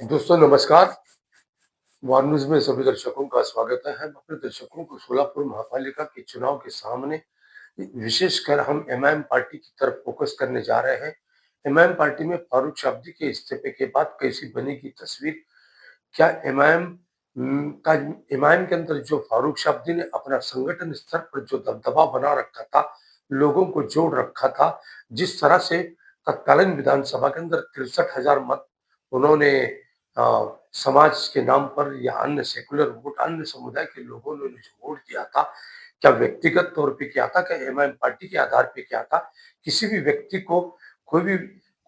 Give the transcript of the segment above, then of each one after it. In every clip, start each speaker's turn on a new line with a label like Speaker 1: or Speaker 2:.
Speaker 1: दोस्तों नमस्कार। वार न्यूज़ में सभी दर्शकों का स्वागत है। हम अपने दर्शकों को सोलापुर महापालिका के चुनाव के सामने विशेषकर हम एमआईएम पार्टी की तरफ फोकस करने जा रहे हैं। एमआईएम पार्टी में फारूक शाब्दी के इस्तीफे के बाद कैसी बनेगी तस्वीर? क्या एमआईएम के अंदर जो फारूक शाब्दी ने अपना संगठन स्तर पर जो दबदबा बना रखा था, लोगों को जोड़ रखा था, जिस तरह से तत्कालीन विधानसभा के अंदर 63,000 मत उन्होंने अ, समाज के नाम पर या अन्य सेकुलर वोट, अन्य समुदाय के लोगों ने उन्हें जो वोट दिया था, क्या व्यक्तिगत तौर पे किया था? क्या एमआईएम पार्टी के आधार पे किया था? किसी भी व्यक्ति को कोई भी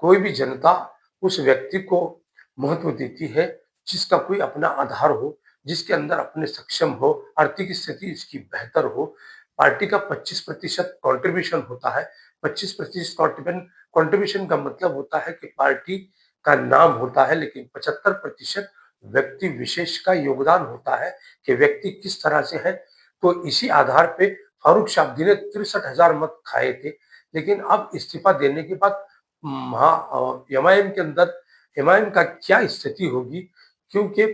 Speaker 1: कोई भी जनता उस व्यक्ति को महत्व देती है, जिसका कोई अपना आधार हो, जिसके अंदर अपने सक्षम हो, आर्थिक स्थिति इसकी बेहतर हो। पार्टी का 25% कंट्रीब्यूशन होता है। 25% कंट्रीब्यूशन का मतलब होता है कि पार्टी का नाम होता है, लेकिन 75% व्यक्ति विशेष का योगदान होता है कि व्यक्ति किस तरह से है। तो इसी आधार पे फारूक शाब्दी ने 63,000 मत खाए थे, लेकिन अब इस्तीफा देने के बाद एमआईएम के अंदर एमआईएम का क्या स्थिति होगी? क्योंकि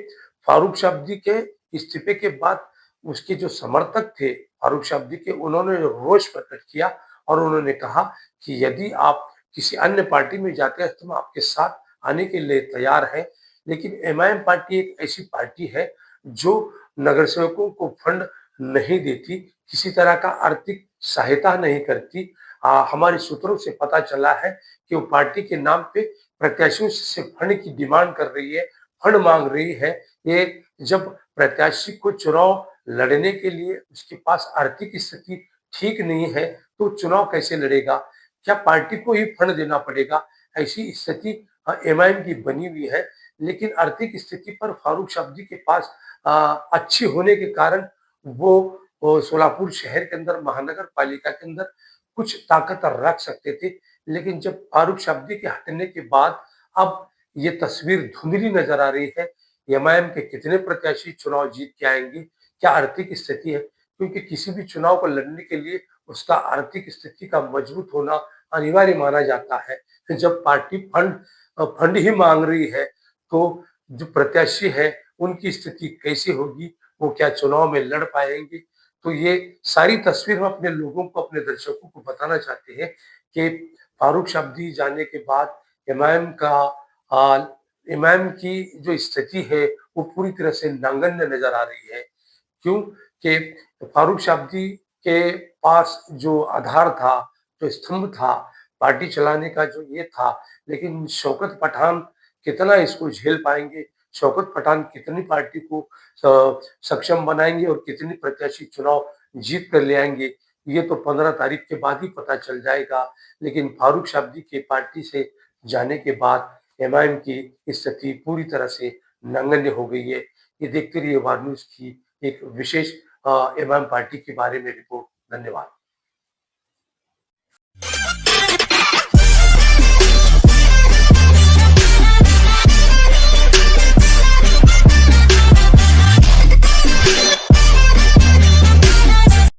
Speaker 1: फारूक शाब्दी के इस्तीफे के बाद उसके जो समर्थक थे फारूक शाब्दी के, उन्होंने रोष प्रकट किया और उन्होंने कहा कि यदि आप किसी अन्य पार्टी में जाते हैं तो हम आपके साथ आने के लिए तैयार हैं। लेकिन एमआईएम पार्टी एक ऐसी पार्टी है जो नगर सेवकों को फंड नहीं देती, किसी तरह का आर्थिक सहायता नहीं करती। हमारे सूत्रों से पता चला है कि वो पार्टी के नाम पे प्रत्याशियों से फंड की डिमांड कर रही है, फंड मांग रही है। ये जब प्रत्याशी को चुनाव लड़ने के लिए उसके पास आर्थिक स्थिति ठीक नहीं है, तो चुनाव कैसे लड़ेगा? क्या पार्टी को ही फंड देना पड़ेगा? ऐसी स्थिति एमआईएम की बनी हुई है। लेकिन आर्थिक स्थिति पर फारूक शाब्दी के पास अच्छी होने के कारण वो सोलापुर शहर के अंदर, महानगर पालिका के अंदर कुछ ताकत रख सकते थे। लेकिन जब फारूक शाब्दी के हटने के बाद अब ये तस्वीर धुंधली नजर आ रही है। एमआईएम के कितने प्रत्याशी चुनाव जीत के आएंगे? क्या आर्थिक स्थिति है? क्योंकि किसी भी चुनाव को लड़ने के लिए उसका आर्थिक स्थिति का मजबूत होना अनिवार्य माना जाता है। तो जब पार्टी फंड ही मांग रही है, तो जो प्रत्याशी है उनकी स्थिति कैसी होगी? वो क्या चुनाव में लड़ पाएंगे? तो ये सारी तस्वीर हम अपने लोगों को, अपने दर्शकों को बताना चाहते हैं कि फारूक शाब्दी जाने के बाद एमआईएम का आ, इमाम की जो स्थिति है वो पूरी तरह से नांगन्य नजर आ रही है। क्यों? कि फारूक शाब्दी के पास जो आधार था, जो स्तंभ था, पार्टी चलाने का जो ये था, लेकिन शौकत पठान कितना इसको झेल पाएंगे? शौकत पठान कितनी पार्टी को सक्षम बनाएंगे और कितनी प्रत्याशी चुनाव जीत कर ले आएंगे? ये तो 15 तारीख के बाद ही पता चल जाएगा। लेकिन फारूक शाब्दी के पार्टी से जाने के बाद एमआईएम की स्थिति पूरी तरह से नगण्य हो गई है। ये देखते रहिए वार न्यूज़ की एक विशेष एमआईएम पार्टी के बारे में रिपोर्ट। धन्यवाद।